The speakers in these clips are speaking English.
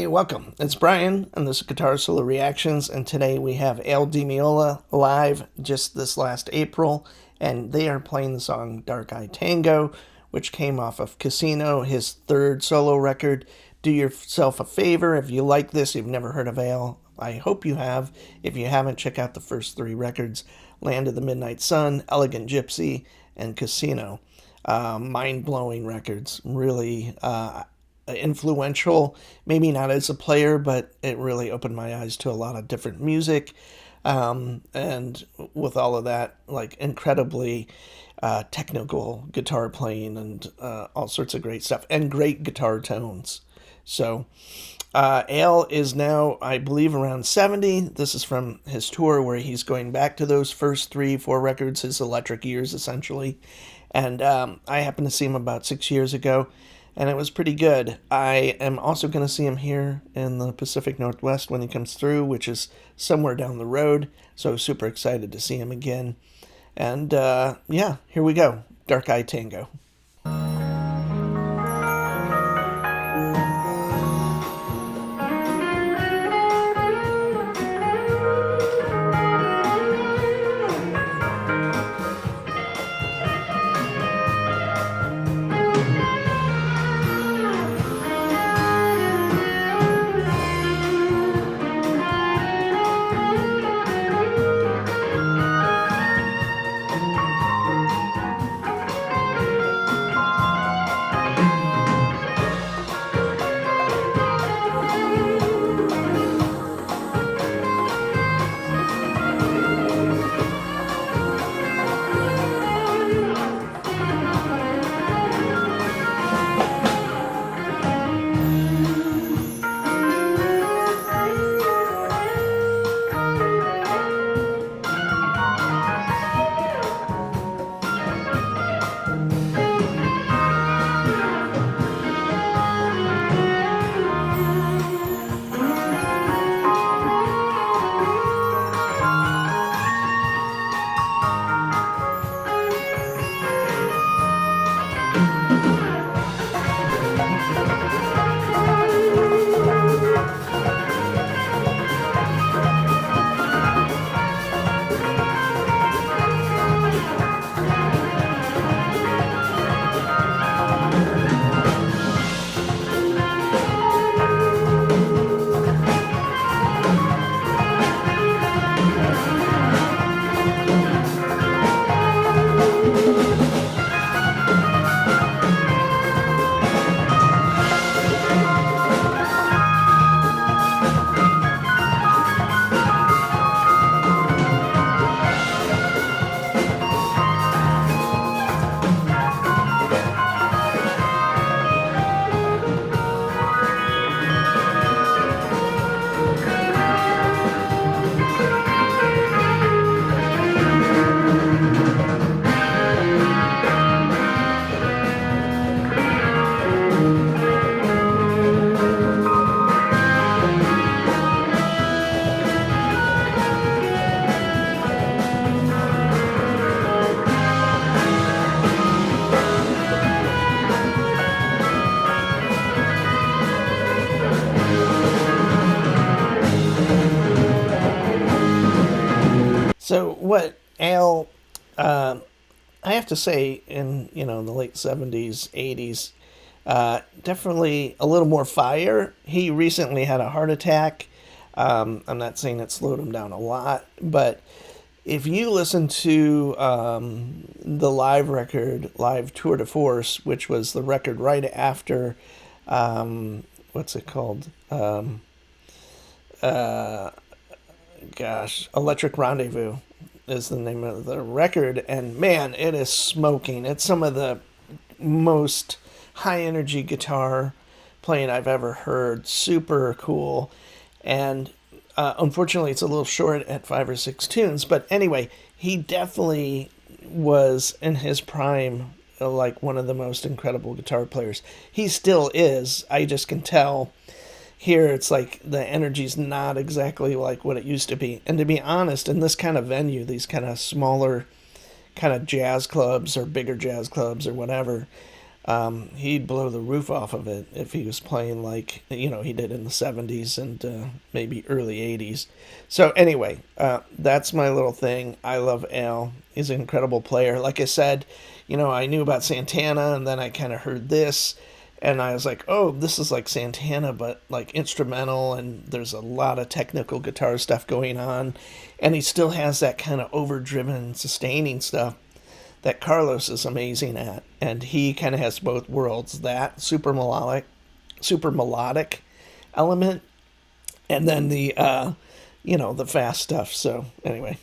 Hey, welcome. It's Brian, and this is Guitar Solo Reactions, and today we have Meola live just this last April, and they are playing the song Dark Eye Tango, which came off of Casino, his third solo record. Do yourself a favor, if you like this, you've never heard of Ale, I hope you have. If you haven't, check out the first three records, Land of the Midnight Sun, Elegant Gypsy, and Casino. Mind-blowing records, really influential, maybe not as a player, but it really opened my eyes to a lot of different music. And with all of that, like incredibly technical guitar playing and all sorts of great stuff and great guitar tones. So, Ale is now, I believe, around 70. This is from his tour where he's going back to those first 3-4 records, his electric years, essentially. And I happened to see him about 6 years ago, and it was pretty good. I am also going to see him here in the Pacific Northwest when he comes through, which is somewhere down the road, so super excited to see him again. And yeah, here we go. Dark Eye Tango. So what Al, I have to say, in the late 70s, 80s, definitely a little more fire. He recently had a heart attack. I'm not saying it slowed him down a lot, but if you listen to the live record, Live Tour de Force, which was the record right after, what's it called? Electric Rendezvous is the name of the record, and man, it is smoking. It's some of the most high energy guitar playing I've ever heard. Super cool. And unfortunately, it's a little short at 5 or 6 tunes, but anyway, he definitely was in his prime, like one of the most incredible guitar players. He still is. I just can tell here it's like the energy's not exactly like what it used to be. And to be honest, in this kind of venue, these kind of smaller kind of jazz clubs or bigger jazz clubs or whatever, He'd blow the roof off of it if he was playing like he did in the 70s and maybe early 80s. So anyway, that's my little thing. I love Al. He's an incredible player. Like I said, I knew about Santana, and then I kind of heard this, and I was like, oh, this is like Santana, but like instrumental, and there's a lot of technical guitar stuff going on, and he still has that kind of overdriven sustaining stuff that Carlos is amazing at, and he kind of has both worlds, that super melodic element, and then the fast stuff. So anyway.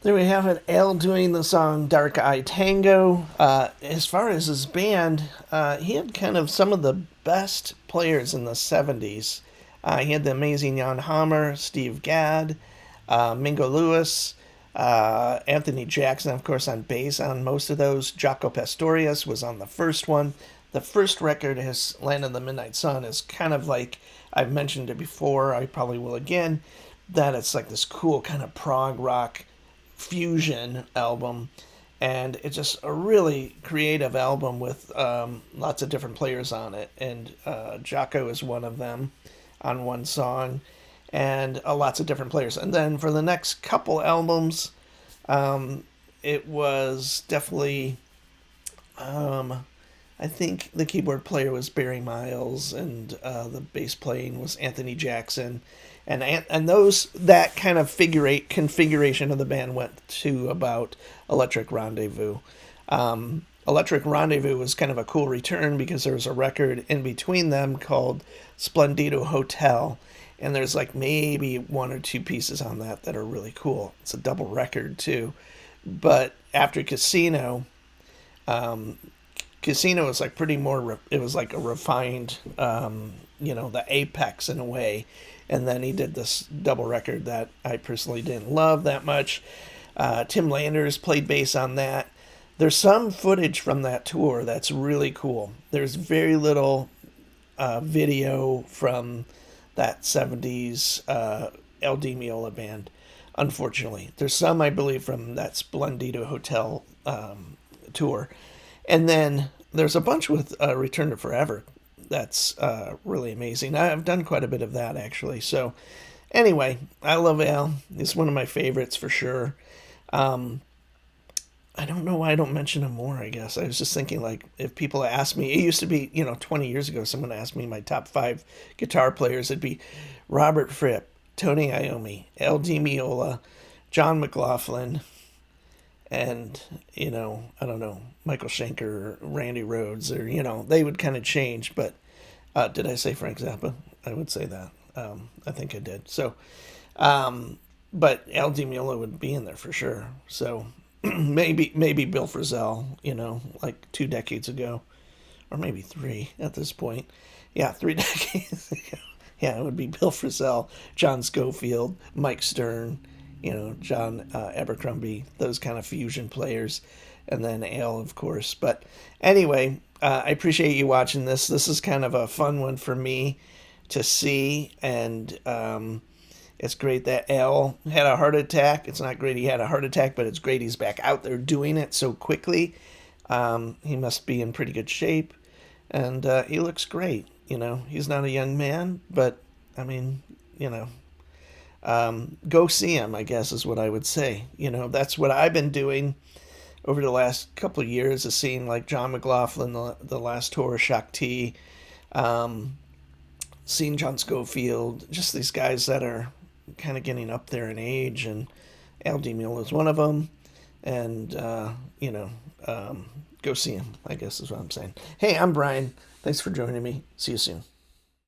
There we have it, Al doing the song Dark Eye Tango. As far as his band, he had kind of some of the best players in the 70s. He had the amazing Jan Hammer, Steve Gadd, Mingo Lewis, Anthony Jackson, of course, on bass on most of those. Jaco Pastorius was on the first one. The first record, his Land of the Midnight Sun, is kind of like, I've mentioned it before, I probably will again, that it's like this cool kind of prog rock fusion album, and it's just a really creative album with lots of different players on it, and Jaco is one of them on one song, and lots of different players. And then for the next couple albums, it was definitely I think the keyboard player was Barry Miles, and the bass playing was Anthony Jackson, and those, that kind of configuration of the band went to about Electric Rendezvous. Electric Rendezvous was kind of a cool return because there was a record in between them called Splendido Hotel, and there's like maybe one or two pieces on that are really cool. It's a double record too, but after Casino. Casino was like pretty more. It was like a refined, the apex in a way. And then he did this double record that I personally didn't love that much. Tim Landers played bass on that. There's some footage from that tour that's really cool. There's very little video from that 70s LD Meola band, unfortunately. There's some, I believe, from that Splendido Hotel tour. And then there's a bunch with Return to Forever. That's really amazing. I've done quite a bit of that, actually. So anyway, I love Al. He's one of my favorites for sure. I don't know why I don't mention him more, I guess. I was just thinking, like, if people ask me, it used to be, 20 years ago, someone asked me my top 5 guitar players. It'd be Robert Fripp, Tony Iommi, L.D. Meola, John McLaughlin, and, I don't know, Michael Schenker or Randy Rhoads, or, they would kind of change. But did I say Frank Zappa? I would say that. I think I did. So, but L.D. Meola would be in there for sure. So maybe Bill Frisell, like 2 decades ago, or maybe three at this point. Yeah, 3 decades ago. Yeah, it would be Bill Frisell, John Schofield, Mike Stern, John Abercrombie, those kind of fusion players, and then Ale, of course. But anyway, I appreciate you watching this. This is kind of a fun one for me to see, and it's great that Al had a heart attack. It's not great he had a heart attack, but it's great he's back out there doing it so quickly. He must be in pretty good shape, and he looks great. He's not a young man, but I mean, go see him, I guess is what I would say. That's what I've been doing over the last couple of years, is seeing like John McLaughlin, the last tour of Shakti, seeing John Schofield, just these guys that are kind of getting up there in age, and Al Di Meola is one of them, and go see him, I guess is what I'm saying. Hey, I'm Brian. Thanks for joining me. See you soon.